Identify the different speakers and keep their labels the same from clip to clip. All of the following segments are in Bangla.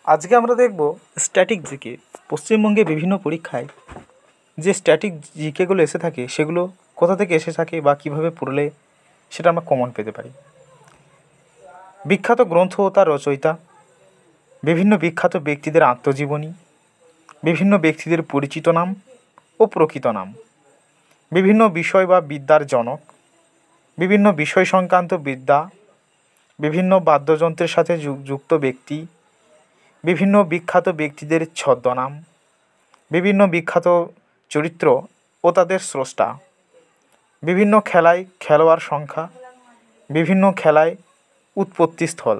Speaker 1: আজকে আমরা দেখব স্ট্যাটিক জিকে। পশ্চিমবঙ্গে বিভিন্ন পরীক্ষায় যে স্ট্যাটিক জিকেগুলো এসে থাকে সেগুলো কোথা থেকে এসে থাকে বা কীভাবে পড়লে সেটা আমরা কমন পেতে পারি। বিখ্যাত গ্রন্থ ও তার রচয়িতা, বিভিন্ন বিখ্যাত ব্যক্তিদের আত্মজীবনী, বিভিন্ন ব্যক্তিদের পরিচিত নাম ও প্রকৃত নাম, বিভিন্ন বিষয় বা বিদ্যার জনক, বিভিন্ন বিষয় সংক্রান্ত বিদ্যা, বিভিন্ন বাদ্যযন্ত্রের সাথে যুক্ত ব্যক্তি, বিভিন্ন বিখ্যাত ব্যক্তিদের ছদ্মনাম, বিভিন্ন বিখ্যাত চরিত্র ও তাদের স্রষ্টা, বিভিন্ন খেলায় খেলোয়াড় সংখ্যা, বিভিন্ন খেলায় উৎপত্তিস্থল।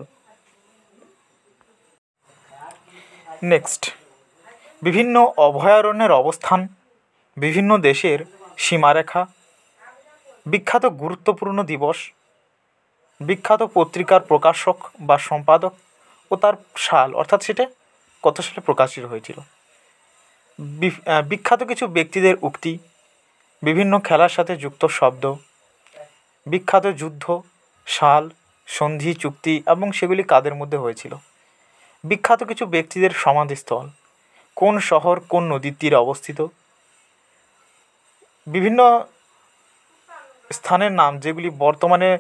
Speaker 1: নেক্সট, বিভিন্ন অভয়ারণ্যের অবস্থান, বিভিন্ন দেশের সীমারেখা, বিখ্যাত গুরুত্বপূর্ণ দিবস, বিখ্যাত পত্রিকার প্রকাশক বা সম্পাদক ও তার সাল, অর্থাৎ সেটা কত সালে প্রকাশিত হয়েছিল, বিখ্যাত কিছু ব্যক্তিদের উক্তি, বিভিন্ন খেলার সাথে যুক্ত শব্দ, বিখ্যাত যুদ্ধ, সাল, সন্ধি, চুক্তি এবং সেগুলি কাদের মধ্যে হয়েছিল, বিখ্যাত কিছু ব্যক্তিদের সমাধিস্থল, কোন শহর কোন নদীর তীরে অবস্থিত, বিভিন্ন স্থানের নাম যেগুলি বর্তমানে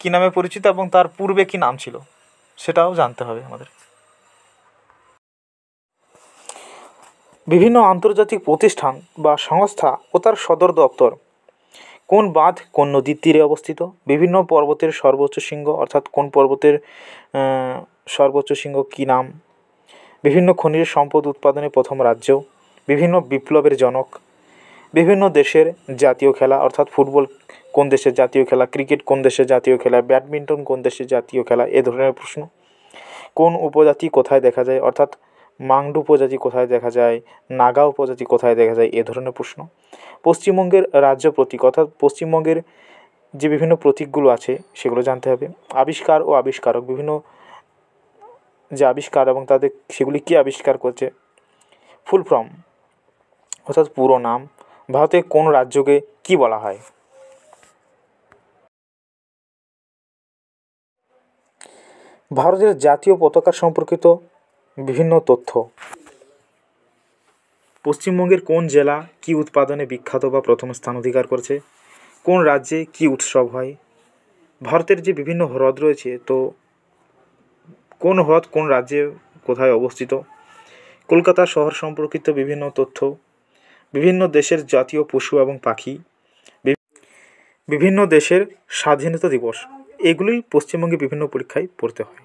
Speaker 1: কী নামে পরিচিত এবং তার পূর্বে কী নাম ছিল সেটাও জানতে হবে আমাদের। বিভিন্ন আন্তর্জাতিক প্রতিষ্ঠান বা সংস্থা ও তার সদর দপ্তর, কোন বাঁধ কোন নদীর তীরে অবস্থিত, বিভিন্ন পর্বতের সর্বোচ্চ শৃঙ্গ, অর্থাৎ কোন পর্বতের সর্বোচ্চ শৃঙ্গ কী নাম, বিভিন্ন খনিজ সম্পদ উৎপাদনে প্রথম রাজ্য, বিভিন্ন বিপ্লবের জনক, বিভিন্ন দেশের জাতীয় খেলা, অর্থাৎ ফুটবল কোন দেশের জাতীয় খেলা, ক্রিকেট কোন দেশের জাতীয় খেলা, ব্যাডমিন্টন কোন দেশের জাতীয় খেলা, এ ধরনের প্রশ্ন। কোন উপজাতি কোথায় দেখা যায়, অর্থাৎ মাংডু উপজাতি কোথায় দেখা যায়, নাগা উপজাতি কোথায় দেখা যায়, এ ধরনের প্রশ্ন। পশ্চিমবঙ্গের রাজ্য প্রতীক, অর্থাৎ পশ্চিমবঙ্গের যে বিভিন্ন প্রতীকগুলো আছে সেগুলো জানতে হবে। আবিষ্কার ও আবিষ্কারক, বিভিন্ন যে আবিষ্কার এবং তাদের সেগুলি কী আবিষ্কার করছে। ফুল ফর্ম, অর্থাৎ পুরো নাম। ভারতের কোন রাজ্যকে কী বলা হয়। ভারতের জাতীয় পতাকা সম্পর্কিত বিভিন্ন তথ্য। পশ্চিমবঙ্গের কোন জেলা কী উৎপাদনে বিখ্যাত বা প্রথম স্থান অধিকার করেছে, কোন রাজ্যে কী উৎসব হয়, ভারতের যে বিভিন্ন হ্রদ রয়েছে তো কোন হ্রদ কোন রাজ্যে কোথায় অবস্থিত, কলকাতা শহর সম্পর্কিত বিভিন্ন তথ্য, বিভিন্ন দেশের জাতীয় পশু এবং পাখি, বিভিন্ন দেশের স্বাধীনতা দিবস, এগুলোই পশ্চিমবঙ্গে বিভিন্ন পরীক্ষায় পড়তে হয়।